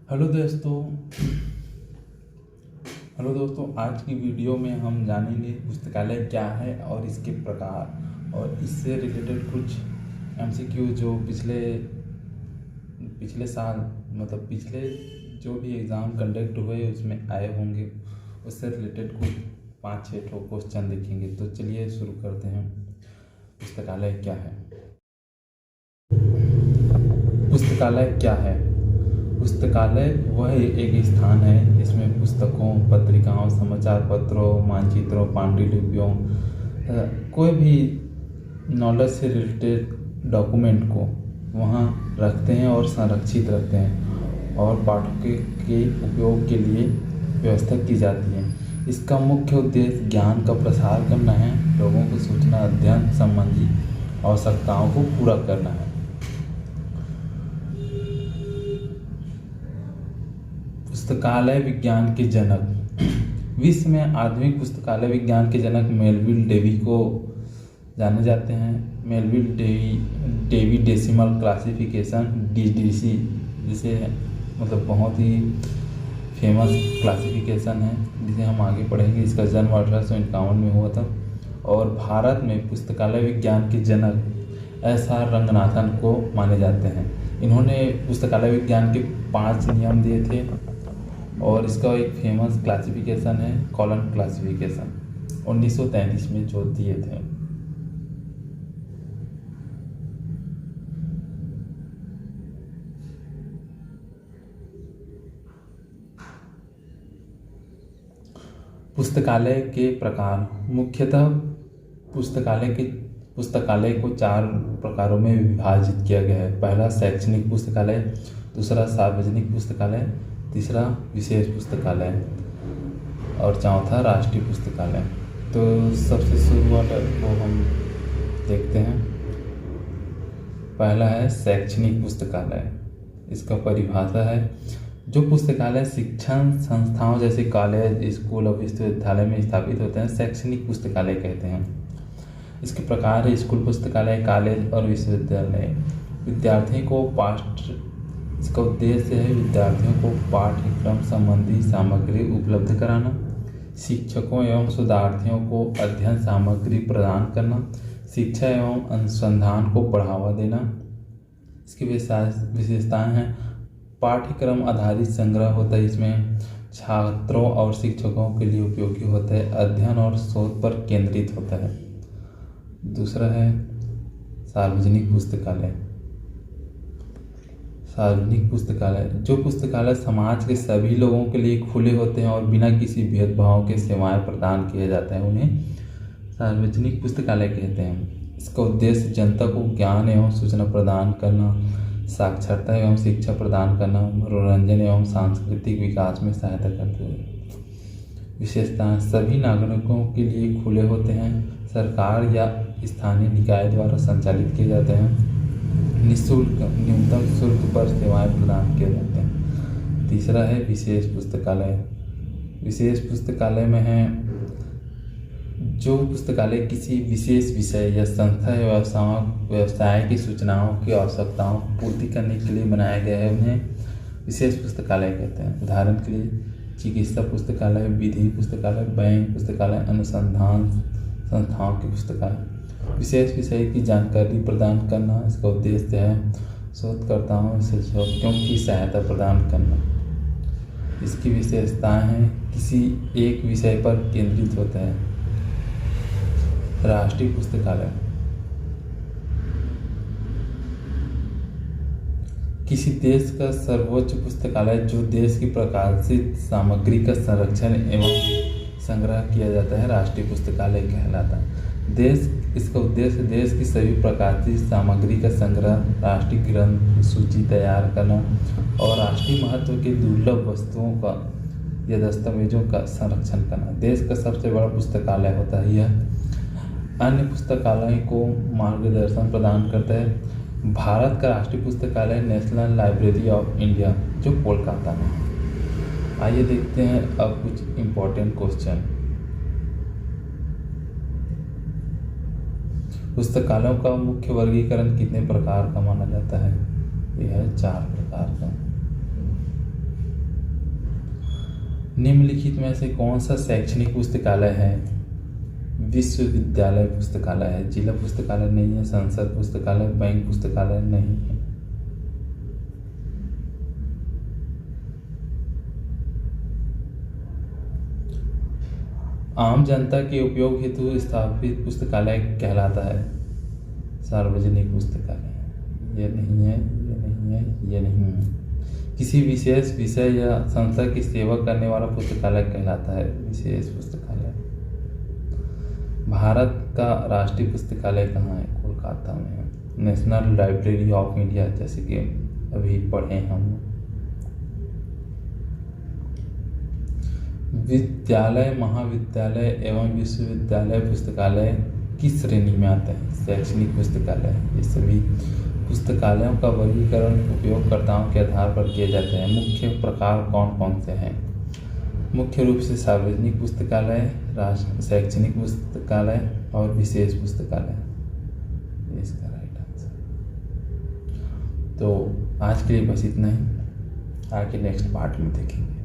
Hello दोस्तों आज की वीडियो में हम जानेंगे पुस्तकालय क्या है और इसके प्रकार और इससे रिलेटेड कुछ एमसीक्यू जो पिछले साल मतलब पिछले जो भी एग्ज़ाम कंडक्ट हुए उसमें आए होंगे, उससे रिलेटेड कुछ 5-6 क्वेश्चन देखेंगे। तो चलिए शुरू करते हैं। पुस्तकालय क्या है? पुस्तकालय क्या है? पुस्तकालय वह एक स्थान है इसमें पुस्तकों, पत्रिकाओं, समाचार पत्रों, मानचित्रों, पांडुलिपियों, कोई भी नॉलेज से रिलेटेड डॉक्यूमेंट को वहाँ रखते हैं और संरक्षित रखते हैं और पाठकों के उपयोग के लिए व्यवस्था की जाती है। इसका मुख्य उद्देश्य ज्ञान का प्रसार करना है, लोगों को सूचना अध्ययन संबंधी आवश्यकताओं को पूरा करना है। पुस्तकालय विज्ञान के जनक। विश्व में आधुनिक पुस्तकालय विज्ञान के जनक मेलविल डेवी को जाने जाते हैं। Melvil Dewey decimal classification DDC, जिसे मतलब बहुत ही फेमस क्लासिफिकेशन है जिसे हम आगे पढ़ेंगे। इसका जन्म 1851 में हुआ था और भारत में पुस्तकालय विज्ञान के जनक SR रंगनाथन को माने जाते हैं। इन्होंने पुस्तकालय विज्ञान के 5 नियम दिए थे और इसका एक फेमस क्लासिफिकेशन है कॉलन क्लासिफिकेशन, 1933 में जो दिए थे। पुस्तकालय के प्रकार। मुख्यतः पुस्तकालय को 4 प्रकारों में विभाजित किया गया है। पहला शैक्षणिक पुस्तकालय, दूसरा सार्वजनिक पुस्तकालय, तीसरा विशेष पुस्तकालय और चौथा राष्ट्रीय पुस्तकालय। तो सबसे शुरुआत को हम देखते हैं। पहला है शैक्षणिक पुस्तकालय। इसका परिभाषा है जो पुस्तकालय शिक्षण संस्थाओं जैसे कॉलेज, स्कूल और विश्वविद्यालय में स्थापित होते हैं, शैक्षणिक पुस्तकालय कहते हैं। इसके प्रकार है स्कूल पुस्तकालय, कॉलेज और विश्वविद्यालय। विद्यार्थियों को इसका उद्देश्य है विद्यार्थियों को पाठ्यक्रम संबंधी सामग्री उपलब्ध कराना, शिक्षकों एवं शोधार्थियों को अध्ययन सामग्री प्रदान करना, शिक्षा एवं अनुसंधान को बढ़ावा देना। इसकी विशेषताएं हैं पाठ्यक्रम आधारित संग्रह होता है, इसमें छात्रों और शिक्षकों के लिए उपयोगी होता है, अध्ययन और शोध पर केंद्रित होता है। दूसरा है सार्वजनिक पुस्तकालय। सार्वजनिक पुस्तकालय जो पुस्तकालय समाज के सभी लोगों के लिए खुले होते हैं और बिना किसी भेदभाव के सेवाएं प्रदान किए जाते हैं, उन्हें सार्वजनिक पुस्तकालय कहते हैं। इसका उद्देश्य जनता को ज्ञान एवं सूचना प्रदान करना, साक्षरता एवं शिक्षा प्रदान करना, मनोरंजन एवं सांस्कृतिक विकास में सहायता करते हैं। विशेषताएं सभी नागरिकों के लिए खुले होते हैं, सरकार या स्थानीय निकाय द्वारा संचालित किए जाते हैं, निःशुल्क न्यूनतम शुल्क पर सेवाएं प्रदान किए जाते हैं। तीसरा है विशेष पुस्तकालय। विशेष पुस्तकालय में है जो पुस्तकालय किसी विशेष विषय या संस्था या व्यवसाय की सूचनाओं की आवश्यकताओं को पूर्ति करने के लिए बनाया गया है, उन्हें विशेष पुस्तकालय कहते हैं। उदाहरण के लिए चिकित्सा पुस्तकालय, विधि पुस्तकालय, बैंक पुस्तकालय, अनुसंधान संस्थाओं की पुस्तकालय। विशेष विषय की जानकारी प्रदान करना, इसका उद्देश्य है शोधकर्ताओं से शोधों की सहायता प्रदान करना। इसकी विशेषताएं हैं किसी एक विषय पर केंद्रित होता है। राष्ट्रीय पुस्तकालय किसी देश का सर्वोच्च पुस्तकालय जो देश की प्रकाशित सामग्री का संरक्षण एवं संग्रह किया जाता है, राष्ट्रीय पुस्तकालय कहलाता है। इसका उद्देश्य देश की सभी प्रकाशित सामग्री का संग्रह, राष्ट्रीय ग्रंथ सूची तैयार करना और राष्ट्रीय महत्व के दुर्लभ वस्तुओं का या दस्तावेजों का संरक्षण करना। देश का सबसे बड़ा पुस्तकालय होता है यह। अन्य पुस्तकालयों को मार्गदर्शन प्रदान करता है। भारत का राष्ट्रीय पुस्तकालय नेशनल लाइब्रेरी ऑफ इंडिया जो कोलकाता में है। आइए देखते हैं अब कुछ इम्पोर्टेंट क्वेश्चन। पुस्तकालयों का मुख्य वर्गीकरण कितने प्रकार का माना जाता है? यह है 4 प्रकार का। निम्नलिखित में से कौन सा शैक्षणिक पुस्तकालय है? विश्वविद्यालय पुस्तकालय है। जिला पुस्तकालय नहीं है। संसद पुस्तकालय, बैंक पुस्तकालय नहीं है। आम जनता के उपयोग हेतु स्थापित पुस्तकालय कहलाता है सार्वजनिक पुस्तकालय। ये नहीं है, ये नहीं है, ये नहीं है। किसी विशेष विषय या संस्था की सेवा करने वाला पुस्तकालय कहलाता है विशेष पुस्तकालय। भारत का राष्ट्रीय पुस्तकालय कहाँ है? कोलकाता में है। नेशनल लाइब्रेरी ऑफ इंडिया, जैसे कि अभी पढ़े हम। विद्यालय, महाविद्यालय एवं विश्वविद्यालय पुस्तकालय किस श्रेणी में आते हैं? शैक्षणिक पुस्तकालय। ये सभी पुस्तकालयों का वर्गीकरण उपयोगकर्ताओं के आधार पर किए जाते हैं। मुख्य प्रकार कौन कौन से हैं? मुख्य रूप से सार्वजनिक पुस्तकालय, शैक्षणिक पुस्तकालय और विशेष पुस्तकालय। इसका राइट आंसर। तो आज के लिए बस इतना ही। आगे नेक्स्ट पार्ट में देखेंगे।